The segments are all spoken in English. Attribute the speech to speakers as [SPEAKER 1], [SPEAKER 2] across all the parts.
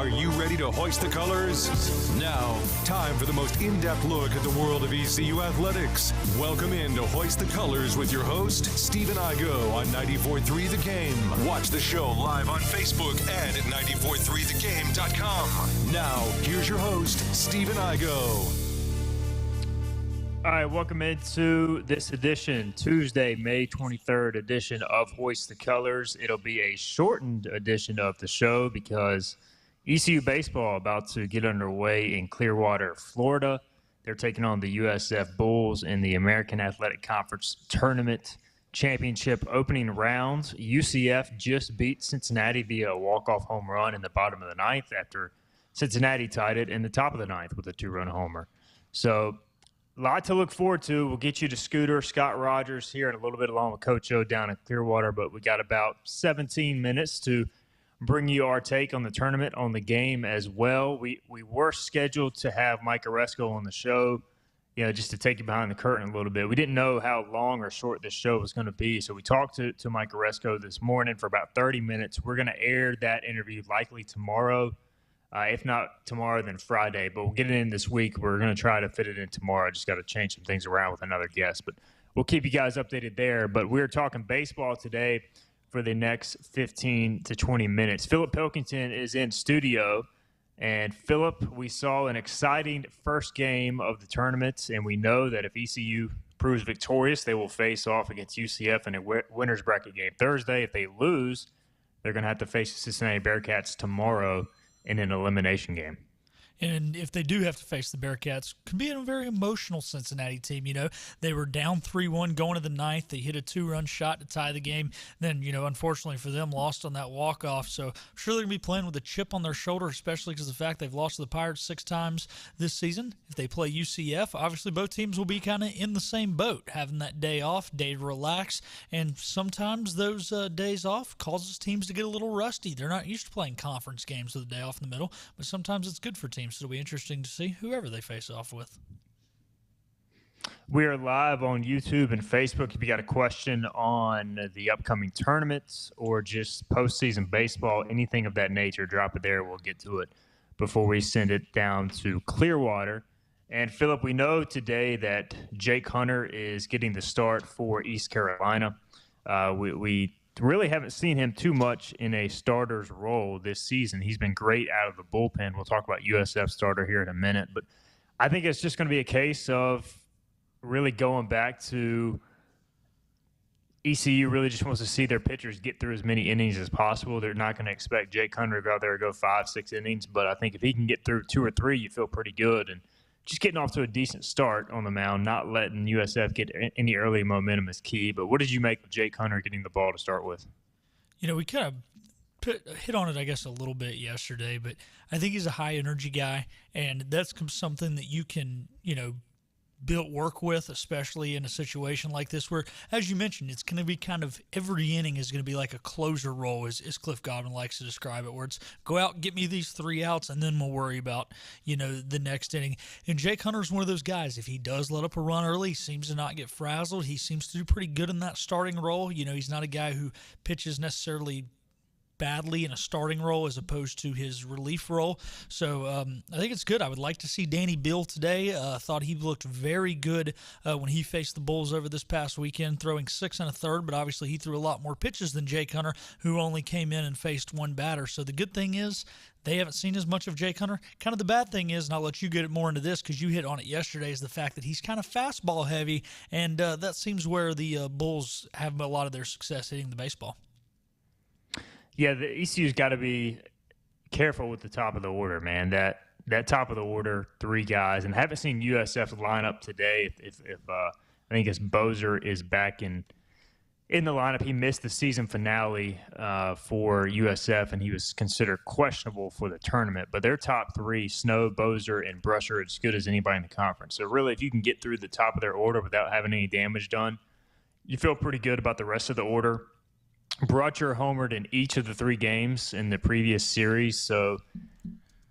[SPEAKER 1] Are you ready to hoist the colors? Now, time for the most in-depth look at the world of ECU athletics. Welcome in to Hoist the Colors with your host, Stephen Igo on 94.3 The Game. Watch the show live on Facebook and at 943thegame.com. Now, here's your host, Stephen Igo.
[SPEAKER 2] All right, welcome into this edition, Tuesday, May 23rd edition of Hoist the Colors. It'll be a shortened edition of the show because ECU baseball about to get underway in Clearwater, Florida. They're taking on the USF Bulls in the American Athletic Conference Tournament Championship opening rounds. UCF just beat Cincinnati via a walk-off home run in the bottom of the ninth after Cincinnati tied it in the top of the ninth with a two-run homer. So, a lot to look forward to. We'll get you to Scooter, Scott Rogers here in a little bit along with Coach O down in Clearwater, but we got about 17 minutes to bring you our take on the tournament, on the game as well. We were scheduled to have Mike Oresco on the show, just to take you behind the curtain a little bit. We didn't know how long or short this show was going to be, so we talked to Mike Oresco this morning for about 30 minutes. We're going to air that interview likely tomorrow. If not tomorrow, then Friday. But we'll get it in this week. We're going to try to fit it in tomorrow. I just got to change some things around with another guest. But we'll keep you guys updated there. But we're talking baseball today for the next 15 to 20 minutes. Philip Pilkington is in studio. And, Philip, we saw an exciting first game of the tournament. And we know that if ECU proves victorious, they will face off against UCF in a winner's bracket game Thursday. If they lose, they're going to have to face the Cincinnati Bearcats tomorrow in an elimination game.
[SPEAKER 3] And if they do have to face the Bearcats, could be a very emotional Cincinnati team. They were down 3-1 going to the ninth. They hit a two-run shot to tie the game. Then, unfortunately for them, lost on that walk-off. So I'm sure they're going to be playing with a chip on their shoulder, especially because of the fact they've lost to the Pirates 6 times this season. If they play UCF, obviously both teams will be kind of in the same boat, having that day off, day to relax. And sometimes those days off causes teams to get a little rusty. They're not used to playing conference games with a day off in the middle, but sometimes it's good for teams. So it'll be interesting to see whoever they face off with.
[SPEAKER 2] We are live on YouTube and Facebook. If you got a question on the upcoming tournaments or just postseason baseball, anything of that nature, drop it there. We'll get to it before we send it down to Clearwater. And, Philip, we know today that Jake Hunter is getting the start for East Carolina. We really haven't seen him too much in a starter's role this season. He's been great out of the bullpen. We'll talk about USF starter here in a minute. But I think it's just going to be a case of really going back to ECU really just wants to see their pitchers get through as many innings as possible. They're not going to expect Jake Hunter to go out there and go 5-6 innings. But I think if he can get through 2 or 3, you feel pretty good. And just getting off to a decent start on the mound, not letting USF get any early momentum is key. But what did you make of Jake Hunter getting the ball to start with?
[SPEAKER 3] We kind of hit on it, I guess, a little bit yesterday, but I think he's a high-energy guy, and that's something that you can, work with, especially in a situation like this where, as you mentioned, it's going to be kind of every inning is going to be like a closer role, as Cliff Godwin likes to describe it, where it's go out, get me these 3 outs, and then we'll worry about, the next inning. And Jake Hunter's one of those guys. If he does let up a run early, he seems to not get frazzled. He seems to do pretty good in that starting role. He's not a guy who pitches necessarily badly in a starting role as opposed to his relief role. So I think it's good. I would like to see Danny Beal today. Thought he looked very good when he faced the Bulls over this past weekend, throwing 6 1/3, but obviously he threw a lot more pitches than Jake Hunter, who only came in and faced one batter. So the good thing is they haven't seen as much of Jake Hunter. Kind of the bad thing is, and I'll let you get more into this because you hit on it yesterday, is the fact that he's kind of fastball heavy, and that seems where the Bulls have a lot of their success hitting the baseball.
[SPEAKER 2] Yeah, the ECU's got to be careful with the top of the order, man. That top of the order, 3 guys, and haven't seen USF line up today. If I think it's Bozer is back in the lineup. He missed the season finale for USF, and he was considered questionable for the tournament. But their top 3, Snow, Bozer, and Brusher, are as good as anybody in the conference. So really, if you can get through the top of their order without having any damage done, you feel pretty good about the rest of the order. Brutcher homered in each of the 3 games in the previous series. So,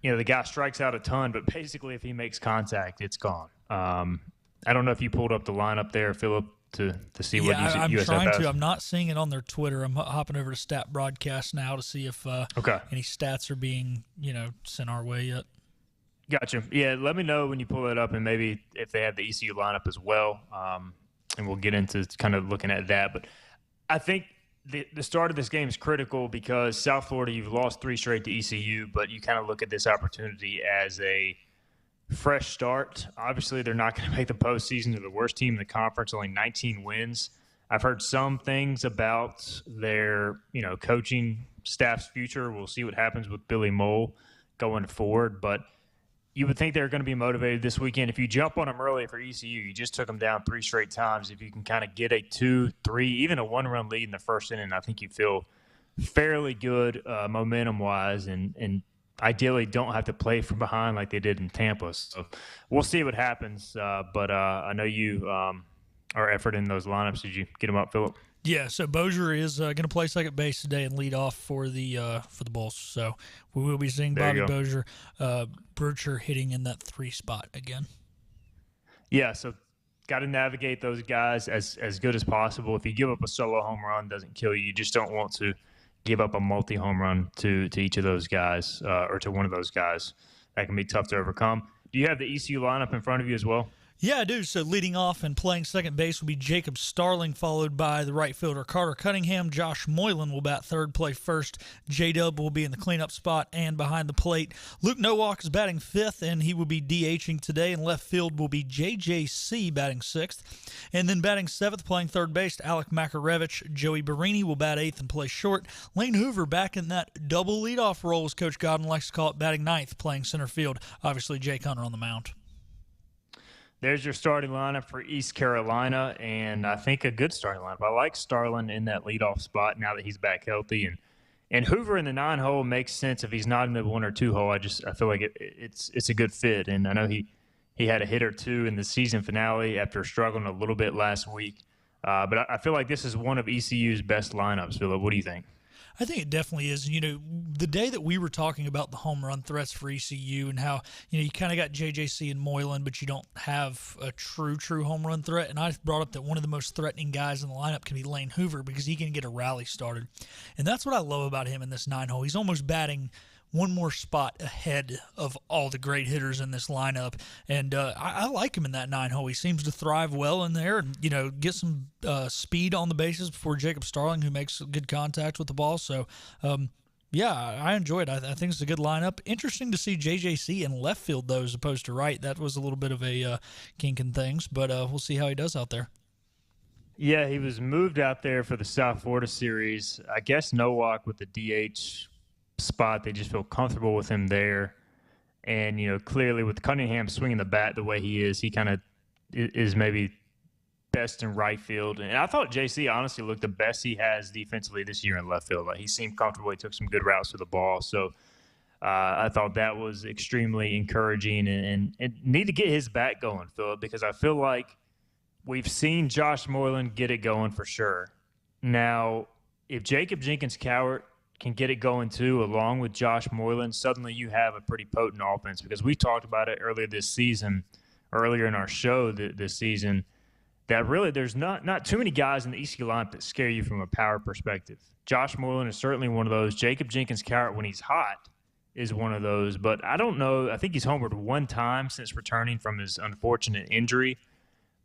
[SPEAKER 2] the guy strikes out a ton, but basically if he makes contact, it's gone. I don't know if you pulled up the lineup there, Philip, to see what
[SPEAKER 3] I'm
[SPEAKER 2] USF
[SPEAKER 3] trying
[SPEAKER 2] has?
[SPEAKER 3] to. I'm not seeing it on their Twitter. I'm hopping over to Stat Broadcast now to see if any stats are being sent our way yet.
[SPEAKER 2] Gotcha. Yeah, let me know when you pull it up, and maybe if they have the ECU lineup as well, and we'll get into kind of looking at that. But I think the start of this game is critical because South Florida, you've lost 3 straight to ECU, but you kind of look at this opportunity as a fresh start. Obviously, they're not going to make the postseason. They're the worst team in the conference, only 19 wins. I've heard some things about their coaching staff's future. We'll see what happens with Billy Mole going forward, but you would think they're going to be motivated this weekend. If you jump on them early for ECU, you just took them down 3 straight times. If you can kind of get a 2, 3, even a 1-run lead in the first inning, I think you feel fairly good momentum-wise and ideally don't have to play from behind like they did in Tampa. So we'll see what happens. But I know you are efforting those lineups. Did you get them up, Philip?
[SPEAKER 3] Yeah, so Bozier is going to play second base today and lead off for the Bulls. So we will be seeing Bobby Bozier, Bircher hitting in that 3 spot again. Yeah,
[SPEAKER 2] so got to navigate those guys as good as possible. If you give up a solo home run, doesn't kill you. You just don't want to give up a multi-home run to each of those guys or to one of those guys. That can be tough to overcome. Do you have the ECU lineup in front of you as well?
[SPEAKER 3] Yeah, I do. So leading off and playing second base will be Jacob Starling, followed by the right fielder Carter Cunningham. Josh Moylan will bat third, play first. J-Dub will be in the cleanup spot and behind the plate. Luke Nowak is batting fifth, and he will be DHing today. In left field will be JJC batting sixth. And then batting seventh, playing third base, Alec Makarevich. Joey Barini will bat eighth and play short. Lane Hoover back in that double leadoff role, as Coach Godwin likes to call it, batting ninth, playing center field. Obviously, Jake Hunter on the mound.
[SPEAKER 2] There's your starting lineup for East Carolina, and I think a good starting lineup. I like Starlin in that leadoff spot now that he's back healthy, and Hoover in the 9-hole makes sense if he's not in the 1 or 2 hole. I feel like it's a good fit, and I know he had a hit or two in the season finale after struggling a little bit last week. But I feel like this is one of ECU's best lineups. Philip, what do you think?
[SPEAKER 3] I think it definitely is. The day that we were talking about the home run threats for ECU and how, you kind of got JJC and Moylan, but you don't have a true home run threat. And I brought up that one of the most threatening guys in the lineup can be Lane Hoover because he can get a rally started. And that's what I love about him in this 9-hole. He's almost batting one more spot ahead of all the great hitters in this lineup. And I like him in that 9-hole. He seems to thrive well in there and, get some speed on the bases before Jacob Starling, who makes good contact with the ball. So, yeah, I enjoy it. I think it's a good lineup. Interesting to see JJC in left field, though, as opposed to right. That was a little bit of a kink in things, but we'll see how he does out there.
[SPEAKER 2] Yeah, he was moved out there for the South Florida series. I guess Nowak with the DH spot, they just feel comfortable with him there. And, clearly with Cunningham swinging the bat the way he is, he kind of is maybe best in right field. And I thought JC honestly looked the best he has defensively this year in left field. Like, he seemed comfortable. He took some good routes to the ball. So I thought that was extremely encouraging and need to get his bat going, Philip, because I feel like we've seen Josh Moylan get it going for sure. Now, if Jacob Jenkins-Cowart can get it going too, along with Josh Moylan, suddenly you have a pretty potent offense, because we talked about it earlier in our show this season, that really there's not too many guys in the ECU lineup that scare you from a power perspective. Josh Moylan is certainly one of those. Jacob Jenkins-Cowart, when he's hot, is one of those. But I don't know. I think he's homered one time since returning from his unfortunate injury.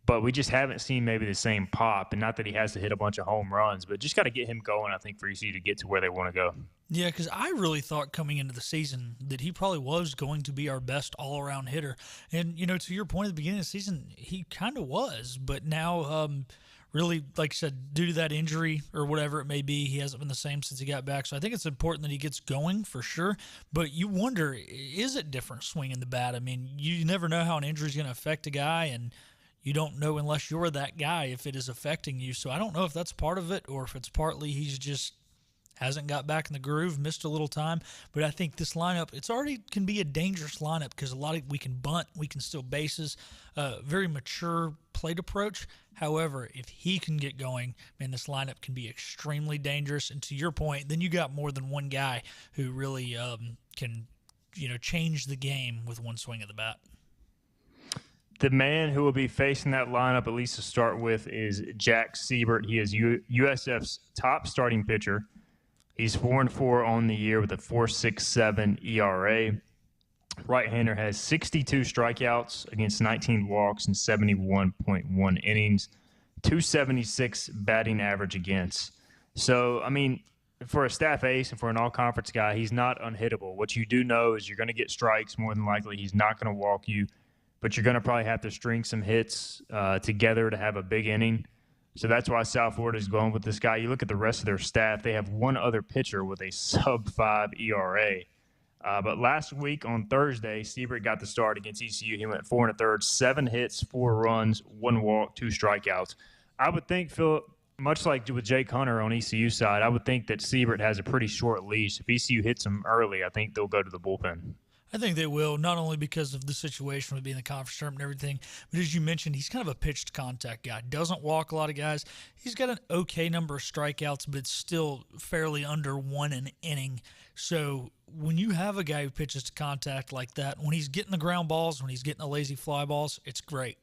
[SPEAKER 2] But we just haven't seen maybe the same pop. And not that he has to hit a bunch of home runs, but just got to get him going, I think, for ECU to get to where they want to go.
[SPEAKER 3] Yeah, because I really thought coming into the season that he probably was going to be our best all-around hitter. And, to your point at the beginning of the season, he kind of was. But now, really, like I said, due to that injury or whatever it may be, he hasn't been the same since he got back. So I think it's important that he gets going for sure. But you wonder, is it different swinging the bat? I mean, you never know how an injury is going to affect a guy, and you don't know unless you're that guy if it is affecting you. So I don't know if that's part of it or if it's partly he's just hasn't got back in the groove, missed a little time. But I think this lineup, it's already can be a dangerous lineup because we can bunt, we can steal bases, very mature plate approach. However, if he can get going, man, this lineup can be extremely dangerous. And to your point, then you got more than one guy who really can, change the game with one swing of the bat.
[SPEAKER 2] The man who will be facing that lineup, at least to start with, is Jack Siebert. He is USF's top starting pitcher. He's 4-4 on the year with a 4.67 ERA. Right-hander has 62 strikeouts against 19 walks and 71.1 innings, 276 batting average against. So, I mean, for a staff ace and for an all-conference guy, he's not unhittable. What you do know is you're going to get strikes more than likely. He's not going to walk you, but you're going to probably have to string some hits together to have a big inning. So that's why South Florida is going with this guy. You look at the rest of their staff, they have one other pitcher with a sub-5 ERA. But last week on Thursday, Siebert got the start against ECU. He went 4 1/3, 7 hits, 4 runs, 1 walk, 2 strikeouts. I would think, Philip, much like with Jake Hunter on ECU side, I would think that Siebert has a pretty short leash. If ECU hits him early, I think they'll go to the bullpen.
[SPEAKER 3] I think they will, not only because of the situation with being the conference tournament and everything, but as you mentioned, he's kind of a pitched contact guy. Doesn't walk a lot of guys. He's got an okay number of strikeouts, but it's still fairly under 1 an inning. So when you have a guy who pitches to contact like that, when he's getting the ground balls, when he's getting the lazy fly balls, it's great.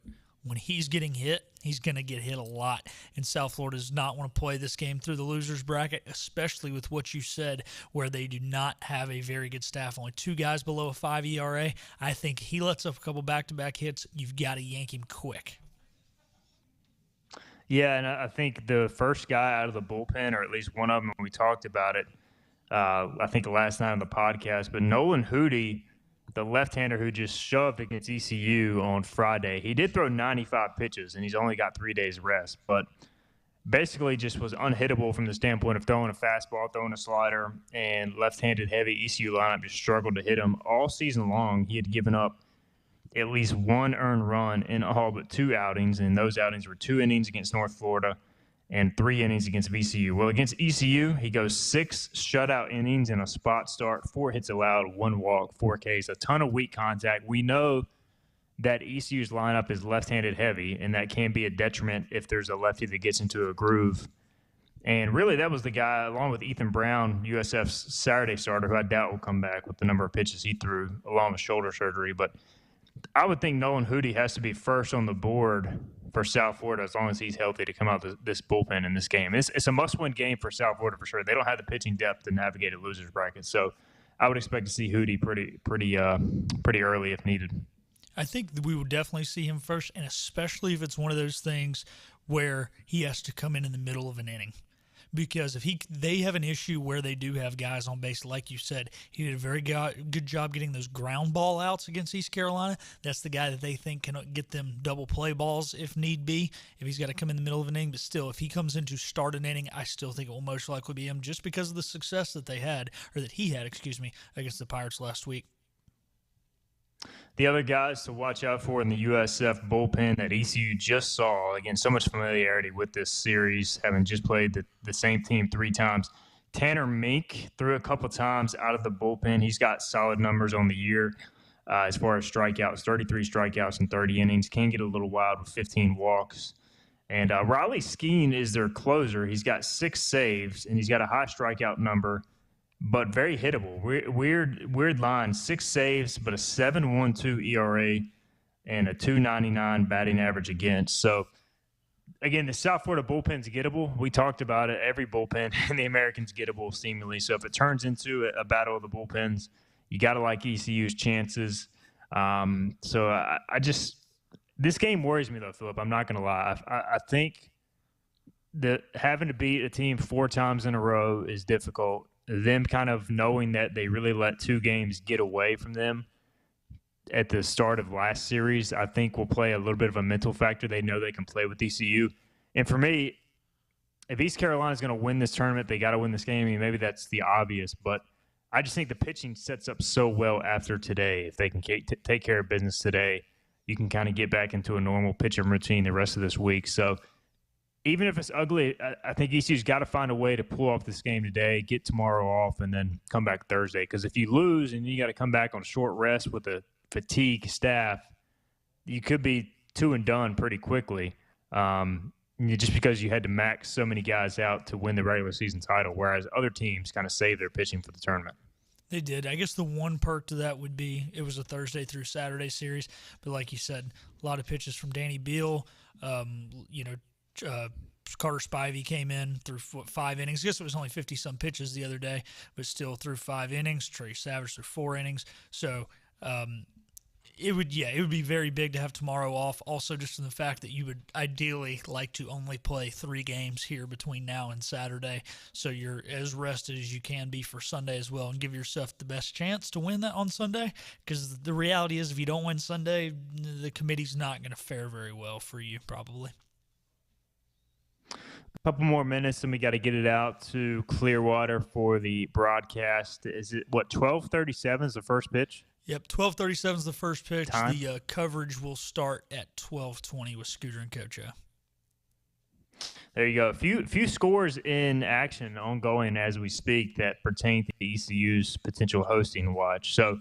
[SPEAKER 3] When he's getting hit, he's going to get hit a lot. And South Florida does not want to play this game through the loser's bracket, especially with what you said, where they do not have a very good staff. Only 2 guys below a 5 ERA. I think he lets up a couple back-to-back hits. You've got to yank him quick.
[SPEAKER 2] Yeah, and I think the first guy out of the bullpen, or at least one of them, we talked about it, I think last night on the podcast, but Nolan Hootie, the left-hander who just shoved against ECU on Friday, he did throw 95 pitches, and he's only got 3 days rest. But basically just was unhittable from the standpoint of throwing a fastball, throwing a slider, and left-handed heavy ECU lineup just struggled to hit him. All season long, he had given up at least 1 earned run in all but 2 outings, and those outings were 2 innings against North Florida and 3 innings against VCU. Well, against ECU, he goes 6 shutout innings in a spot start, 4 hits allowed, 1 walk, 4 Ks, a ton of weak contact. We know that ECU's lineup is left-handed heavy, and that can be a detriment if there's a lefty that gets into a groove. And really, that was the guy, along with Ethan Brown, USF's Saturday starter, who I doubt will come back with the number of pitches he threw, along with shoulder surgery. But I would think Nolan Hootie has to be first on the board for South Florida as long as he's healthy to come out this bullpen in this game. It's a must-win game for South Florida for sure. They don't have the pitching depth to navigate a loser's bracket, so I would expect to see Hootie pretty early if needed.
[SPEAKER 3] I think we will definitely see him first, and especially if it's one of those things where he has to come in the middle of an inning. Because if they have an issue where they do have guys on base, like you said, he did a very good job getting those ground ball outs against East Carolina. That's the guy that they think can get them double play balls if need be, if he's got to come in the middle of an inning. But still, if he comes in to start an inning, I still think it will most likely be him just because of the success that he had, against the Pirates last week.
[SPEAKER 2] The other guys to watch out for in the USF bullpen that ECU just saw, again, so much familiarity with this series, having just played the same team 3 times. Tanner Mink threw a couple times out of the bullpen. He's got solid numbers on the year as far as strikeouts, 33 strikeouts in 30 innings. Can get a little wild with 15 walks. And Riley Skeen is their closer. He's got 6 saves, and he's got a high strikeout number, but very hittable. Weird line. 6 saves, but a 7.12 ERA and a 2.99 batting average against. So, again, the South Florida bullpen's gettable. We talked about it. Every bullpen in the American's gettable, seemingly. So if it turns into a battle of the bullpens, you got to like ECU's chances. This game worries me, though, Philip. I'm not going to lie. I think that having to beat a team 4 times in a row is difficult. Them kind of knowing that they really let 2 games get away from them at the start of last series, I think will play a little bit of a mental factor. They know they can play with ECU. And for me, if East Carolina is going to win this tournament, they got to win this game. I mean, maybe that's the obvious, but I just think the pitching sets up so well after today. If they can take care of business today, you can kind of get back into a normal pitching routine the rest of this week. So even if it's ugly, I think ECU's got to find a way to pull off this game today, get tomorrow off, and then come back Thursday. Because if you lose and you got to come back on short rest with a fatigue staff, you could be 2 and done pretty quickly. Just because you had to max so many guys out to win the regular season title, whereas other teams kind of save their pitching for the tournament.
[SPEAKER 3] They did. I guess the one perk to that would be it was a Thursday through Saturday series, but like you said, a lot of pitches from Danny Beal. Carter Spivey came in through 5 innings. I guess it was only 50-some pitches the other day, but still through 5 innings. Trey Savage through 4 innings. So it would be very big to have tomorrow off. Also, just in the fact that you would ideally like to only play 3 games here between now and Saturday, so you're as rested as you can be for Sunday as well, and give yourself the best chance to win that on Sunday. Because the reality is, if you don't win Sunday, the committee's not going to fare very well for you, probably.
[SPEAKER 2] A couple more minutes, and we got to get it out to Clearwater for the broadcast. Is it 12:37 is the first pitch?
[SPEAKER 3] Yep, 12:37 is the first pitch.
[SPEAKER 2] Time?
[SPEAKER 3] The coverage will start at 12:20 with Scooter and Kocho.
[SPEAKER 2] There you go. A few scores in action ongoing as we speak that pertain to ECU's potential hosting watch. So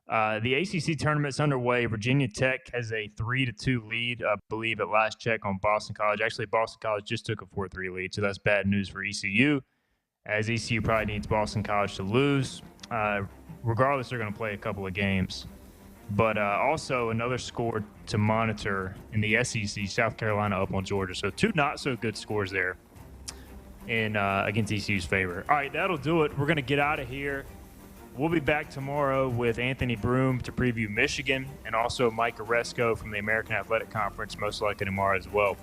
[SPEAKER 2] the ACC tournament's underway. Virginia Tech has a 3-2 lead, I believe, at last check on Boston College. Actually, Boston College just took a 4-3 lead, so that's bad news for ECU, as ECU probably needs Boston College to lose. Regardless, they're going to play a couple of games. But also another score to monitor in the SEC, South Carolina up on Georgia. So 2 not-so-good scores there in against ECU's favor. All right, that'll do it. We're going to get out of here. We'll be back tomorrow with Anthony Broom to preview Michigan, and also Mike Oresco from the American Athletic Conference, most likely tomorrow as well.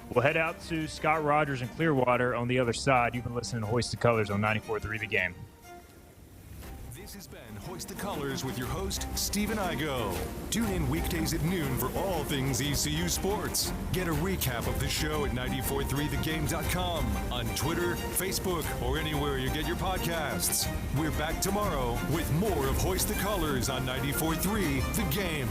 [SPEAKER 2] We'll head out to Scott Rogers and Clearwater on the other side. You've been listening to Hoist the Colors on 94.3 The Game.
[SPEAKER 1] This has been Hoist the Colors with your host, Stephen Igo. Tune in weekdays at noon for all things ECU sports. Get a recap of the show at 943thegame.com, on Twitter, Facebook, or anywhere you get your podcasts. We're back tomorrow with more of Hoist the Colors on 94.3 The Game.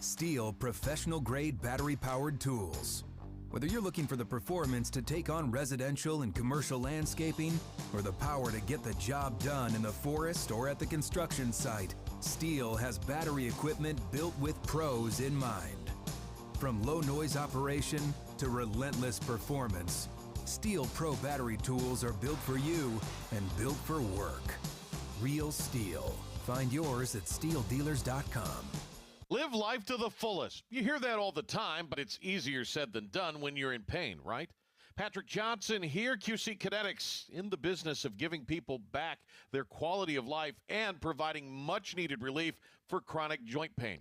[SPEAKER 4] STIHL professional-grade battery-powered tools. Whether you're looking for the performance to take on residential and commercial landscaping, or the power to get the job done in the forest or at the construction site, STIHL has battery equipment built with pros in mind. From low-noise operation to relentless performance, STIHL Pro battery tools are built for you and built for work. Real STIHL. Find yours at stihldealers.com.
[SPEAKER 5] Live life to the fullest. You hear that all the time, but it's easier said than done when you're in pain, right? Patrick Johnson here, QC Kinetics, in the business of giving people back their quality of life and providing much-needed relief for chronic joint pain.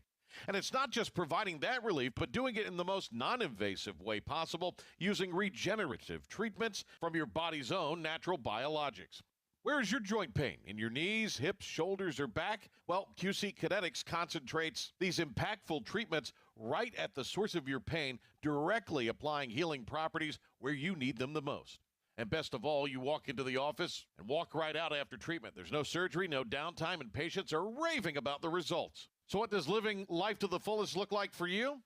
[SPEAKER 5] And it's not just providing that relief, but doing it in the most non-invasive way possible, using regenerative treatments from your body's own natural biologics. Where is your joint pain? In your knees, hips, shoulders, or back? Well, QC Kinetics concentrates these impactful treatments right at the source of your pain, directly applying healing properties where you need them the most. And best of all, you walk into the office and walk right out after treatment. There's no surgery, no downtime, and patients are raving about the results. So what does living life to the fullest look like for you?